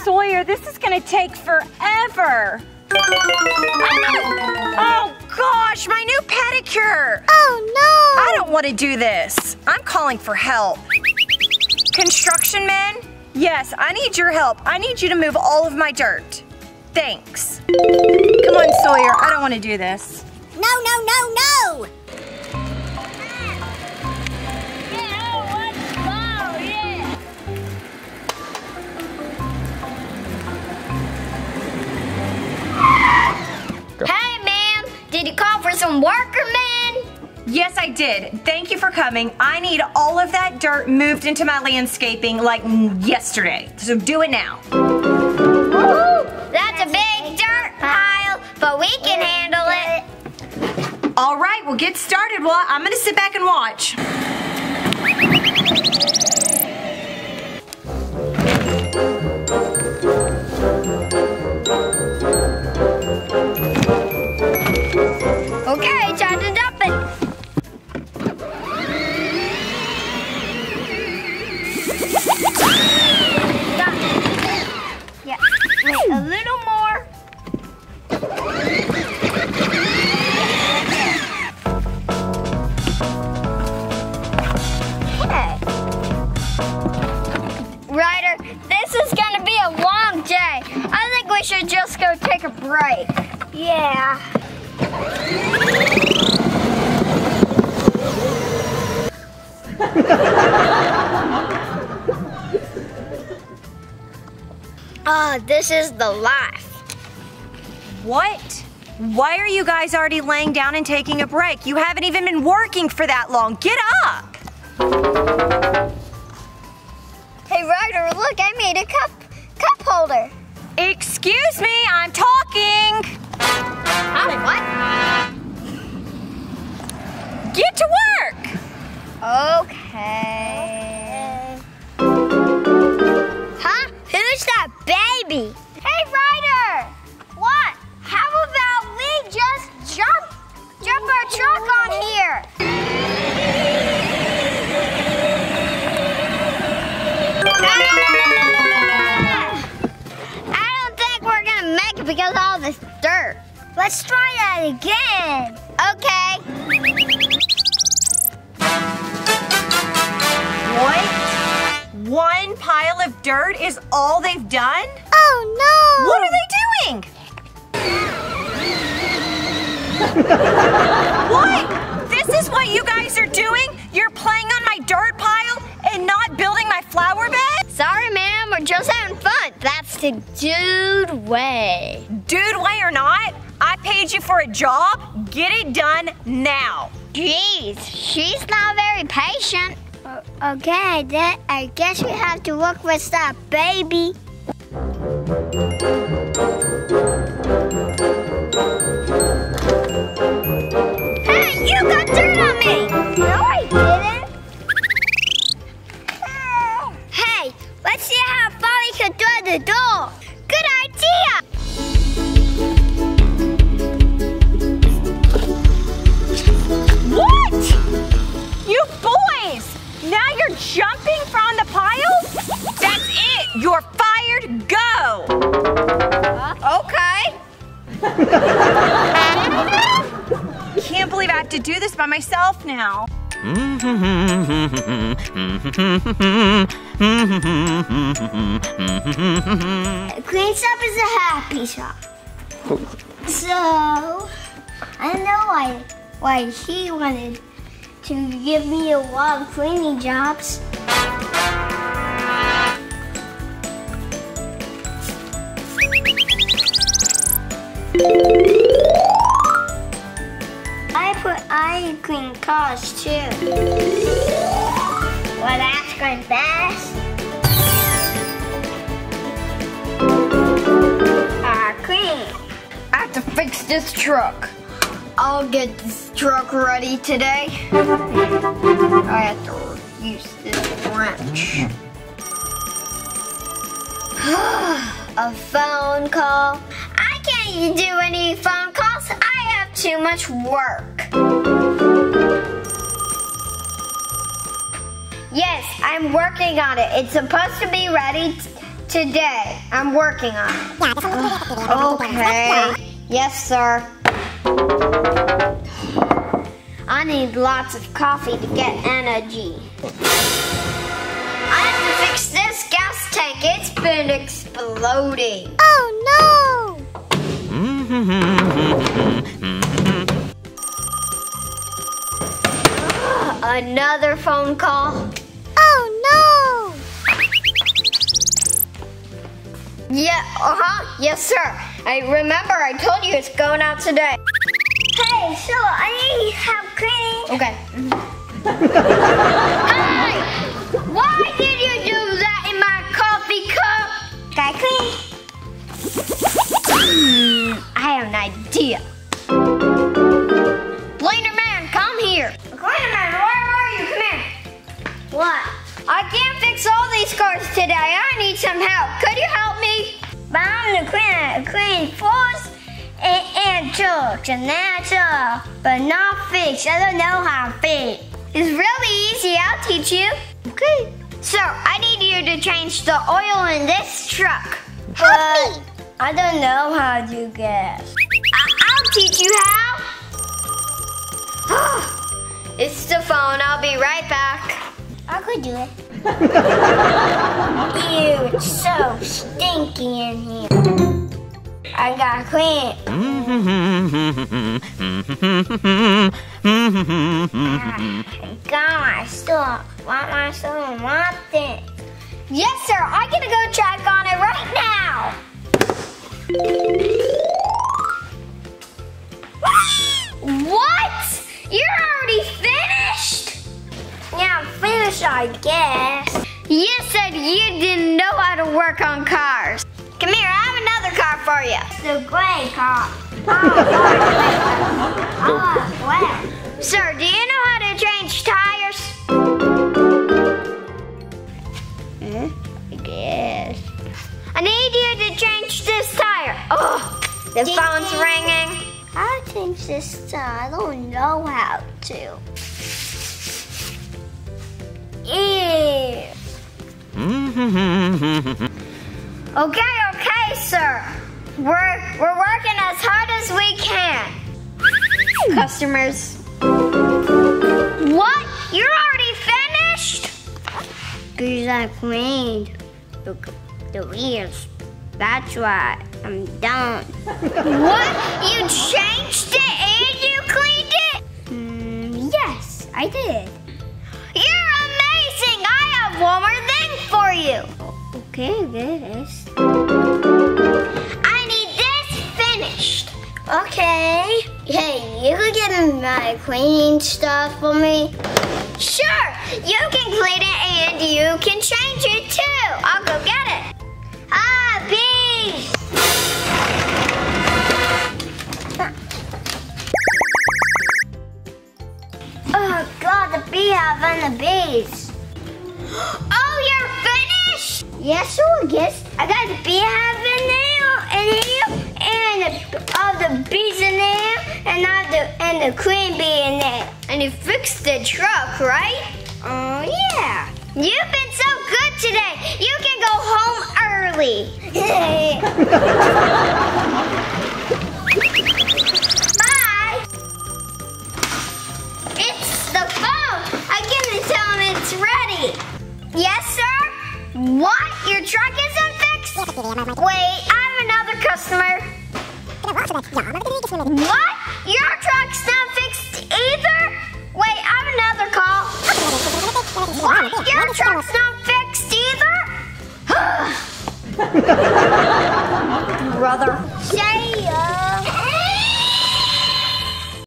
Sawyer, this is gonna take forever. Oh gosh, my new pedicure. Oh no. I don't want to do this. I'm calling for help. Construction men? Yes, I need your help. I need you to move all of my dirt. Thanks. Come on, Sawyer, I don't want to do this. No, no, no, no. Hey, ma'am, did you call for some workmen? Yes, I did. Thank you for coming. I need all of that dirt moved into my landscaping like yesterday. So do it now. Woo! That's a big dirt pile, but we can handle it. All right, we'll get started. Well, I'm gonna sit back and watch. Okay, time to dump it. Done. Yeah, wait, a little more. Okay. Ryder, this is gonna be a long day. I think we should just go take a break. Yeah. This is the life. What? Why are you guys already laying down and taking a break? You haven't even been working for that long. Get up! Hey, Ryder, look, I made a cup holder. Excuse me, I'm talking. What? Get to work. Okay. Huh? Who's that baby? Hey, Ryder! What? How about we just jump our truck on here? I don't think we're gonna make it because of all this dirt. Let's try that again. Okay. What? One pile of dirt is all they've done? Oh no! What are they doing? What? This is what you guys are doing? You're playing on my dirt pile and not building my flower bed? Sorry, ma'am, we're just having fun. That's the dude way. Dude way or not, I paid you for a job. Get it done now. Jeez, she's not very patient. Okay, then I guess we have to work with that baby. Hey, you got dirt on me! No, I didn't. Hey, let's see how far we can throw the door. Good idea! What? You boys! Now you're jumping from the piles? That's it! You're fired! Go! Okay. Can't believe I have to do this by myself now. Clean shop is a happy shop. So, I don't know why he wanted to give me a lot of cleaning jobs. I clean cars too. Well, that's going fast. Clean. I have to fix this truck. I'll get this truck ready today. I have to use this wrench. A phone call. I can't do any phone calls. I have too much work. Yes, I'm working on it. It's supposed to be ready today. I'm working on it. Okay. Yes, sir. I need lots of coffee to get energy. I have to fix this gas tank. It's been exploding. Oh no! Another phone call. Oh no! Yeah, yes, sir. I remember I told you it's going out today. Hey, so I need help cleaning. Okay. Hey! Why did you do that in my coffee cup? Can I clean? I have an idea. Cleaner man, come here. Cleaner man, where are you? Come here. What? I can't fix all these cars today. I need some help. Could you help me? But I'm the cleaner. Clean floors and trucks and that's all. But not fix. I don't know how to fix. It's really easy. I'll teach you. Okay. So, I need you to change the oil in this truck. Help me! I don't know how to do gas. I'll teach you how. It's the phone. I'll be right back. I could do it. Ew, it's so stinky in here. I gotta clean it. I got my stuff. Want my stuff? Want it? Yes, sir. I'm gonna go check on it right now. What? You're already finished? Yeah, I'm finished, I guess. You said you didn't know how to work on cars. Come here, I have another car for you. The gray car. Oh, well. Sir, do you know how to change tires? I guess. I need you to change this tire. Oh, the phone's ringing. How to change this tire? I don't know how to. Ew. Okay, sir. We're working as hard as we can. Customers. What? You're already finished? Because I cleaned the wheels. That's why I'm done. What? You changed it and you cleaned it? Yes, I did. You're amazing! I have one more thing for you. Okay, this. I need this finished. Okay. Hey, you could get my cleaning stuff for me? Sure, you can clean it and you can change it too. I'll go get it. Bees! Oh God, the beehive and the bees. Oh, you're finished? Yes, I guess. I got the beehive in there, and all the bees in there, and the queen bee in there. And you fixed the truck, right? Oh yeah. You've been so good today. You can go home early. Bye. It's the phone. I can tell him it's ready. Yes, sir? What? Your truck isn't fixed? Wait, I have another customer. What? Your truck's not fixed either? Wait, I have another call. What? Your truck's not fixed either? Brother. See ya.